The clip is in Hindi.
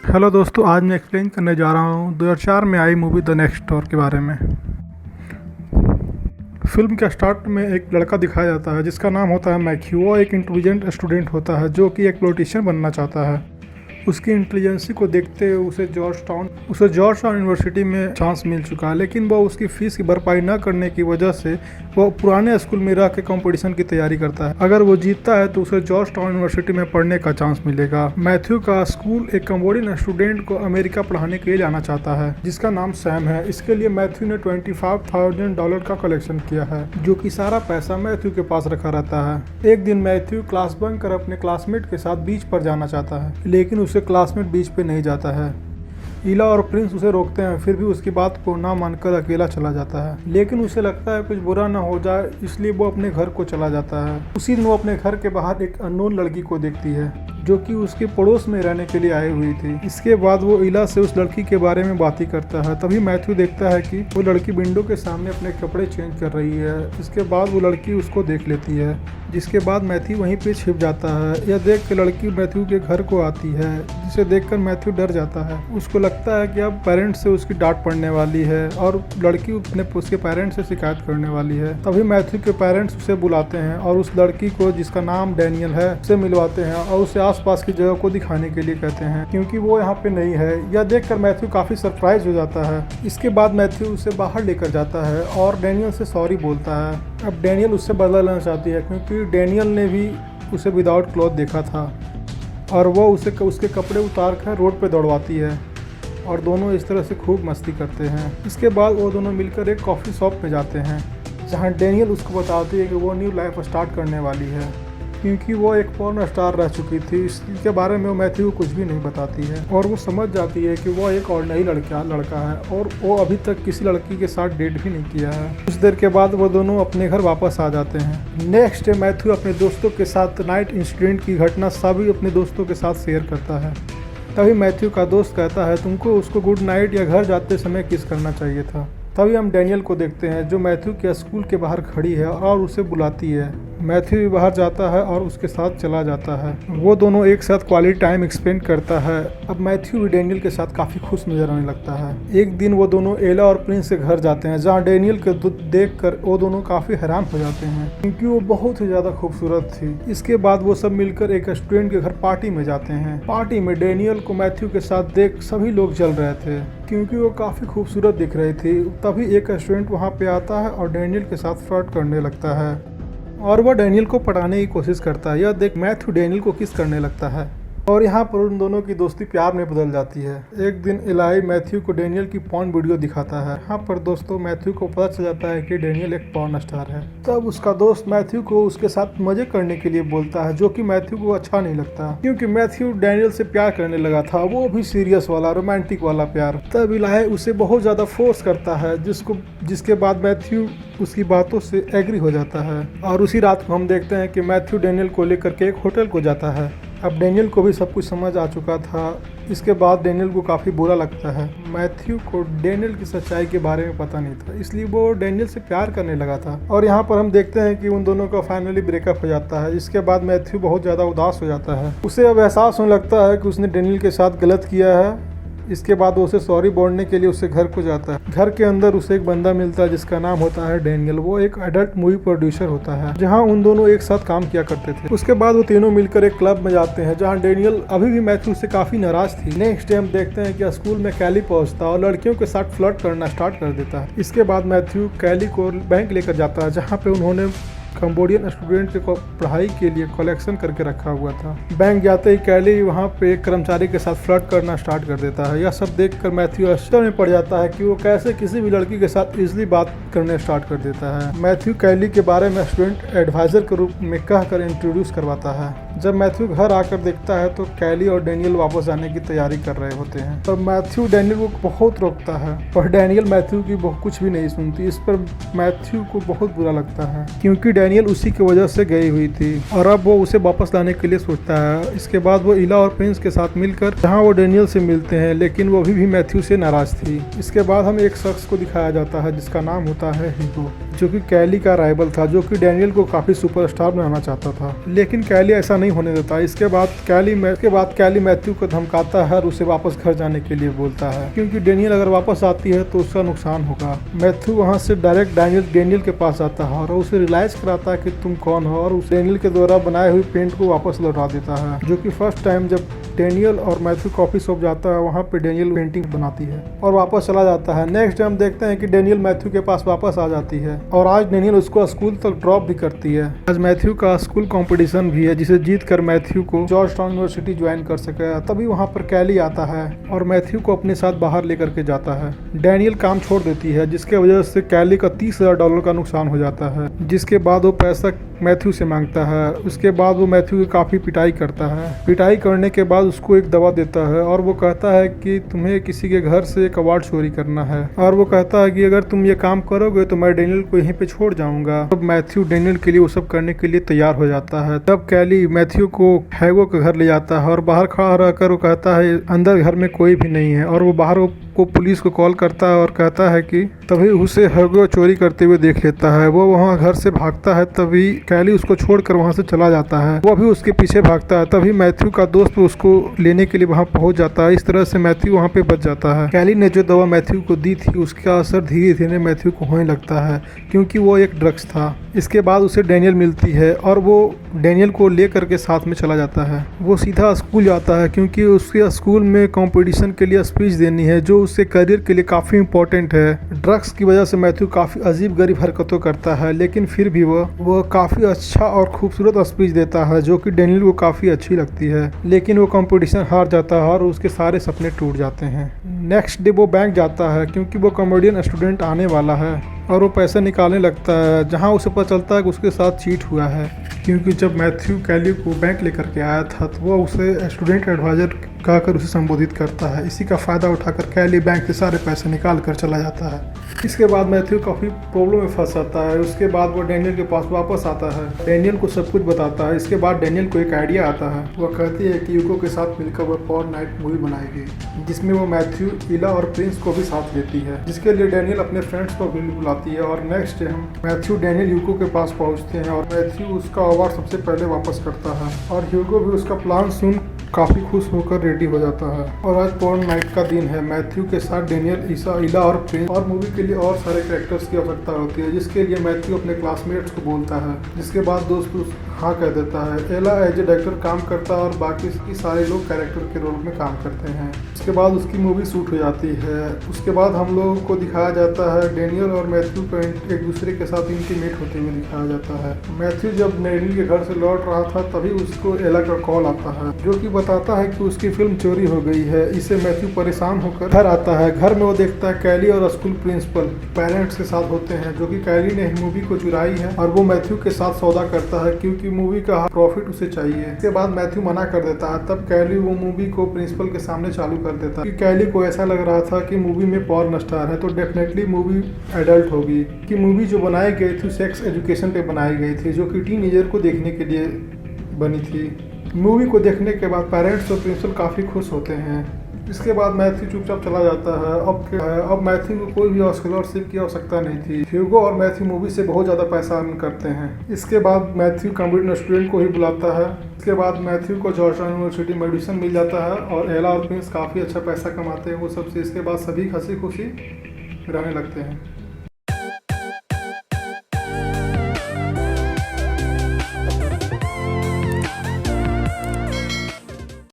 हेलो दोस्तों, आज मैं एक्सप्लेन करने जा रहा हूँ 2004 में आई मूवी द नेक्स्ट डोर के बारे में। फिल्म के स्टार्ट में एक लड़का दिखाया जाता है जिसका नाम होता है मैथ्यू। वो एक इंटेलिजेंट स्टूडेंट होता है जो कि एक पॉलिटिशियन बनना चाहता है। उसकी इंटेलिजेंसी को देखते हुए उसे जॉर्ज टाउन यूनिवर्सिटी में चांस मिल चुका है, लेकिन वह उसकी फीस की भरपाई न करने की वजह से वह पुराने स्कूल में रह के कंपटीशन की तैयारी करता है। अगर वो जीतता है तो उसे जॉर्ज टाउन यूनिवर्सिटी में पढ़ने का चांस मिलेगा। मैथ्यू का स्कूल एक कंबोडियन स्टूडेंट को अमेरिका पढ़ाने के लिए जाना चाहता है जिसका नाम सैम है। इसके लिए मैथ्यू ने $25,000 का कलेक्शन किया है, जो कि सारा पैसा मैथ्यू के पास रखा रहता है। एक दिन मैथ्यू क्लास बंक कर अपने क्लासमेट के साथ बीच पर जाना चाहता है, लेकिन उसे क्लासमेट बीच पे नहीं जाता है। इला और प्रिंस उसे रोकते हैं, फिर भी उसकी बात को ना मानकर अकेला चला जाता है। लेकिन उसे लगता है कुछ बुरा ना हो जाए, इसलिए वो अपने घर को चला जाता है। उसी दिन वो अपने घर के बाहर एक अननोन लड़की को देखती है जो कि उसके पड़ोस में रहने के लिए आई हुई थी। इसके बाद वो इला से उस लड़की के बारे में बात ही करता है। तभी मैथ्यू देखता है कि वो लड़की विंडो के सामने अपने कपड़े चेंज कर रही है। इसके बाद वो लड़की उसको देख लेती है, जिसके बाद मैथ्यू वहीं पे छिप जाता है। यह देख के लड़की मैथ्यू के घर को आती है, जिसे देखकर मैथ्यू डर जाता है। उसको लगता है कि अब पेरेंट्स से उसकी डांट पड़ने वाली है और लड़की उसके पेरेंट्स से शिकायत करने वाली है। तभी मैथ्यू के पेरेंट्स उसे बुलाते हैं और उस लड़की को, जिसका नाम डैनियल है, उसे मिलवाते हैं और उसे आसपास की जगह को दिखाने के लिए कहते हैं, क्योंकि वो यहाँ पे नहीं है। यह देखकर मैथ्यू काफी सरप्राइज हो जाता है। इसके बाद मैथ्यू उसे बाहर लेकर जाता है और डैनियल से सॉरी बोलता है। अब डैनियल उससे बदला लेना चाहती है, क्योंकि डैनियल ने भी उसे विदाउट क्लॉथ देखा था और वो उसके कपड़े उतार कर रोड पे दौड़वाती है और दोनों इस तरह से खूब मस्ती करते हैं। इसके बाद वो दोनों मिलकर एक कॉफ़ी शॉप में जाते हैं, जहाँ डैनियल उसको बताती है कि वो न्यू लाइफ स्टार्ट करने वाली है, क्योंकि वो एक पॉर्न स्टार रह चुकी थी। इसके बारे में वो मैथ्यू को कुछ भी नहीं बताती है और वो समझ जाती है कि वो एक ऑर्डिनरी लड़का है और वो अभी तक किसी लड़की के साथ डेट भी नहीं किया है। कुछ देर के बाद वो दोनों अपने घर वापस आ जाते हैं। नेक्स्ट डे मैथ्यू अपने दोस्तों के साथ नाइट इंसिडेंट की घटना सभी अपने दोस्तों के साथ शेयर करता है। तभी मैथ्यू का दोस्त कहता है, तुमको उसको गुड नाइट या घर जाते समय किस करना चाहिए था। तभी हम डैनियल को देखते हैं जो मैथ्यू के स्कूल के बाहर खड़ी है और उसे बुलाती है। मैथ्यू भी बाहर जाता है और उसके साथ चला जाता है। वो दोनों एक साथ क्वालिटी टाइम एक्सपेंड करता है। अब मैथ्यू भी डैनियल के साथ काफ़ी खुश नजर आने लगता है। एक दिन वो दोनों एला और प्रिंस के घर जाते हैं, जहाँ डैनियल के देखकर वो दोनों काफ़ी हैरान हो जाते हैं, क्योंकि वो बहुत ही ज़्यादा खूबसूरत थी। इसके बाद वो सब मिलकर एक स्टूडेंट के घर पार्टी में जाते हैं। पार्टी में डैनियल को मैथ्यू के साथ देख सभी लोग जल रहे थे, क्योंकि वो काफ़ी खूबसूरत दिख रही थी। तभी एक स्टूडेंट वहाँ पे आता है और डैनियल के साथ फ्लर्ट करने लगता है और वह डैनियल को पटाने की कोशिश करता है। यह देख मैथ्यू डैनियल को किस करने लगता है और यहाँ पर उन दोनों की दोस्ती प्यार में बदल जाती है। एक दिन इलाई मैथ्यू को डैनियल की पॉर्न वीडियो दिखाता है। यहाँ पर दोस्तों मैथ्यू को पता चल जाता है कि डैनियल एक पॉर्न स्टार है। तब उसका दोस्त मैथ्यू को उसके साथ मजे करने के लिए बोलता है, जो कि मैथ्यू को अच्छा नहीं लगता, क्योंकि मैथ्यू डैनियल से प्यार करने लगा था, वो भी सीरियस वाला रोमांटिक वाला प्यार। तब इलाई उसे बहुत ज़्यादा फोर्स करता है, जिसके बाद मैथ्यू उसकी बातों से एग्री हो जाता है। और उसी रात को हम देखते हैं कि मैथ्यू डैनियल को लेकर के एक होटल को जाता है। अब डैनियल को भी सब कुछ समझ आ चुका था। इसके बाद डैनियल को काफ़ी बुरा लगता है। मैथ्यू को डैनियल की सच्चाई के बारे में पता नहीं था, इसलिए वो डैनियल से प्यार करने लगा था। और यहाँ पर हम देखते हैं कि उन दोनों का फाइनली ब्रेकअप हो जाता है। इसके बाद मैथ्यू बहुत ज़्यादा उदास हो जाता है। उसे अब एहसास होने लगता है कि उसने डैनियल के साथ गलत किया है। इसके बाद वो उसे सॉरी बोलने के लिए उसके घर को जाता है। घर के अंदर उसे एक बंदा मिलता है जिसका नाम होता है डैनियल। वो एक एडल्ट मूवी प्रोड्यूसर होता है, जहां उन दोनों एक साथ काम किया करते थे। उसके बाद वो तीनों मिलकर एक क्लब में जाते हैं, जहां डैनियल अभी भी मैथ्यू से काफी नाराज थी। नेक्स्ट डे हम देखते हैं कि स्कूल में कैली पहुंचता है और लड़कियों के साथ फ्लर्ट करना स्टार्ट कर देता है। इसके बाद मैथ्यू कैली को बैंक लेकर जाता है, जहाँ पे उन्होंने कंबोडियन स्टूडेंट को पढ़ाई के लिए कलेक्शन करके रखा हुआ था। बैंक जाते ही कैली वहाँ पे एक कर्मचारी के साथ फ्लर्ट करना स्टार्ट कर देता है। यह सब देखकर मैथ्यू आश्चर्य में पड़ जाता है कि वो कैसे किसी भी लड़की के साथ इजीली बात करने स्टार्ट कर देता है। मैथ्यू कैली के बारे में स्टूडेंट एडवाइजर के रूप में कहकर इंट्रोड्यूस करवाता है। जब मैथ्यू घर आकर देखता है तो कैली और डैनियल वापस जाने की तैयारी कर रहे होते हैं, पर मैथ्यू डैनियल को बहुत रोकता है, पर डैनियल मैथ्यू की कुछ भी नहीं सुनती। इस पर मैथ्यू को बहुत बुरा लगता है, क्योंकि डैनियल उसी की वजह से गई हुई थी और अब वो उसे वापस लाने के लिए सोचता है। इसके बाद वो इला और प्रिंस के साथ मिलकर जहाँ वो डैनियल से मिलते हैं, लेकिन वो अभी भी मैथ्यू से नाराज थी। इसके बाद हमें एक शख्स को दिखाया जाता है जिसका नाम होता है हीगो, जो कि कैली का राइवल था, जो कि डैनियल को काफ़ी सुपरस्टार बनाना चाहता था। लेकिन कैली ऐसा नहीं होने देता। इसके बाद कैली मैथ्यू को धमकाता है और उसे वापस घर जाने के लिए बोलता है, क्योंकि डैनियल अगर वापस आती है तो उसका नुकसान होगा। मैथ्यू वहाँ से डायरेक्ट डैनियल के पास आता है और उसे रियलाइज कराता है कि तुम कौन हो, और उस डैनियल के द्वारा बनाए हुए पेंट को वापस लौटा देता है। जो कि फर्स्ट टाइम जब डैनियल और मैथ्यू कॉफी शॉप जाता है, वहाँ पे डैनियल पेंटिंग बनाती है और वापस चला जाता है। नेक्स्ट टाइम देखते हैं कि डैनियल मैथ्यू के पास वापस आ जाती है और आज डैनियल उसको स्कूल तक ड्रॉप भी करती है। आज मैथ्यू का स्कूल कंपटीशन भी है, जिसे जीत कर मैथ्यू को जॉर्ज टाउन यूनिवर्सिटी ज्वाइन कर सके। तभी वहाँ पर कैली आता है और मैथ्यू को अपने साथ बाहर लेकर के जाता है। डैनियल काम छोड़ देती है, जिसके वजह से कैली का $30,000 का नुकसान हो जाता है, जिसके बाद वो पैसा मैथ्यू से मांगता है। उसके बाद वो मैथ्यू की काफ़ी पिटाई करता है। पिटाई करने के बाद उसको एक दवा देता है और वो कहता है कि तुम्हें किसी के घर से एक अवार्ड चोरी करना है, और वो कहता है कि अगर तुम ये काम करोगे तो मैं डैनियल को यहीं पे छोड़ जाऊंगा। तब मैथ्यू डैनियल के लिए वो सब करने के लिए तैयार हो जाता है। तब कैली मैथ्यू को हैगो के घर ले जाता है और बाहर खड़ा रहकर वो कहता है अंदर घर में कोई भी नहीं है, और वो बाहर को पुलिस को कॉल करता है और कहता है कि तभी उसे हैगो चोरी करते हुए देख लेता है। वो वहाँ घर से भागता है, तभी कैली उसको छोड़कर वहाँ से चला जाता है। वो भी उसके पीछे भागता है, तभी मैथ्यू का दोस्त उसको लेने के लिए वहाँ पहुँच जाता है। इस तरह से मैथ्यू वहाँ पे बच जाता है। कैली ने जो दवा मैथ्यू को दी थी, उसका असर धीरे धीरे मैथ्यू को होने लगता है, क्योंकि वो एक ड्रग्स था। इसके बाद उसे डैनियल मिलती है और वो डैनियल को ले करके साथ में चला जाता है। वो सीधा स्कूल जाता है, क्योंकि उसके स्कूल में कंपटीशन के लिए स्पीच देनी है, जो उसके करियर के लिए काफ़ी इंपॉर्टेंट है। ड्रग्स की वजह से मैथ्यू काफ़ी अजीब गरीब हरकतों करता है, लेकिन फिर भी वो काफ़ी अच्छा और खूबसूरत स्पीच देता है, जो कि डैनियल को काफ़ी अच्छी लगती है। लेकिन वो कंपटीशन हार जाता है और उसके सारे सपने टूट जाते हैं। नेक्स्ट डे वो बैंक जाता है, क्योंकि वो कॉमेडियन स्टूडेंट आने वाला है, और वो पैसे निकालने लगता है, जहां उसे पता चलता है कि उसके साथ चीट हुआ है। क्योंकि जब मैथ्यू कैली को बैंक लेकर के आया था, तो वो उसे स्टूडेंट एडवाइज़र कहकर उसे संबोधित करता है। इसी का फ़ायदा उठाकर कैली बैंक से सारे पैसे निकाल कर चला जाता है। इसके बाद मैथ्यू काफ़ी प्रॉब्लम में फंस जाता है। उसके बाद वो डैनियल के पास वापस आता है, डैनियल को सब कुछ बताता है। इसके बाद डैनियल को एक आइडिया आता है। वह कहती है कि यूको के साथ मिलकर वह पॉर नाइट मूवी बनाएगी, जिसमें वो मैथ्यू, इला और प्रिंस को भी साथ लेती है, जिसके लिए डैनियल अपने फ्रेंड्स को भी बुलाती है। और नेक्स्ट डे हम मैथ्यू डैनियल यूको के पास पहुंचते हैं और मैथ्यू उसका अवार्ड सबसे पहले वापस करता है, और ह्यूगो भी उसका प्लान सुन काफ़ी खुश होकर रेडी हो जाता है। और आज पॉर्न नाइट का दिन है। मैथ्यू के साथ डैनियल, ईसा, इला और प्रिंस, और मूवी के लिए और सारे कैरेक्टर्स की आवश्यकता होती है, जिसके लिए मैथ्यू अपने क्लासमेट्स को बोलता है, जिसके बाद दोस्त हाँ कह देता है। एला एज ए डायरेक्टर काम करता है और बाकी सारे लोग कैरेक्टर के रोल में काम करते हैं। उसके बाद उसकी मूवी शूट हो जाती है। उसके बाद हम लोगों को दिखाया जाता है डैनियल और मैथ्यू को एक दूसरे के साथ इंटीमेट होते हुए दिखाया जाता है। मैथ्यू जब डैनियल के घर से लौट रहा था, तभी उसको एला का कॉल आता है, जो कि बताता है कि उसकी फिल्म चोरी हो गई है। इससे मैथ्यू परेशान होकर घर आता है। घर में वो देखता है कैली और स्कूल प्रिंसिपल पेरेंट्स के साथ होते हैं, जो कि कैली ने मूवी को चुराई है, और वो मैथ्यू के साथ सौदा करता है, क्योंकि मूवी का प्रॉफिट उसे चाहिए। इसके बाद मैथ्यू मना कर देता है। तब कैली वो मूवी को प्रिंसिपल के सामने चालू कर देता है। कैली को ऐसा लग रहा था कि मूवी में पॉर्न स्टार है, तो डेफिनेटली मूवी एडल्ट होगी। कि मूवी जो बनाई गई थी सेक्स एजुकेशन पे बनाई गई थी, जो कि टीनेजर को देखने के लिए बनी थी। मूवी को देखने के बाद पेरेंट्स और प्रिंसिपल काफ़ी खुश होते हैं। इसके बाद मैथ्यू चुपचाप चला जाता है। अब मैथ्यू को कोई भी स्कॉलरशिप की आवश्यकता नहीं थी। ह्यूगो और मैथ्यू मूवी से बहुत ज़्यादा पैसा अर्न करते हैं। इसके बाद मैथ्यू कॉमेडियन स्टूडेंट को ही बुलाता है। इसके बाद मैथ्यू को जॉर्ज टाउन यूनिवर्सिटी में एडमिशन मिल जाता है, और एला और प्रिंस काफ़ी अच्छा पैसा कमाते हैं वो सबसे। इसके बाद सभी हंसी खुशी रहने लगते हैं।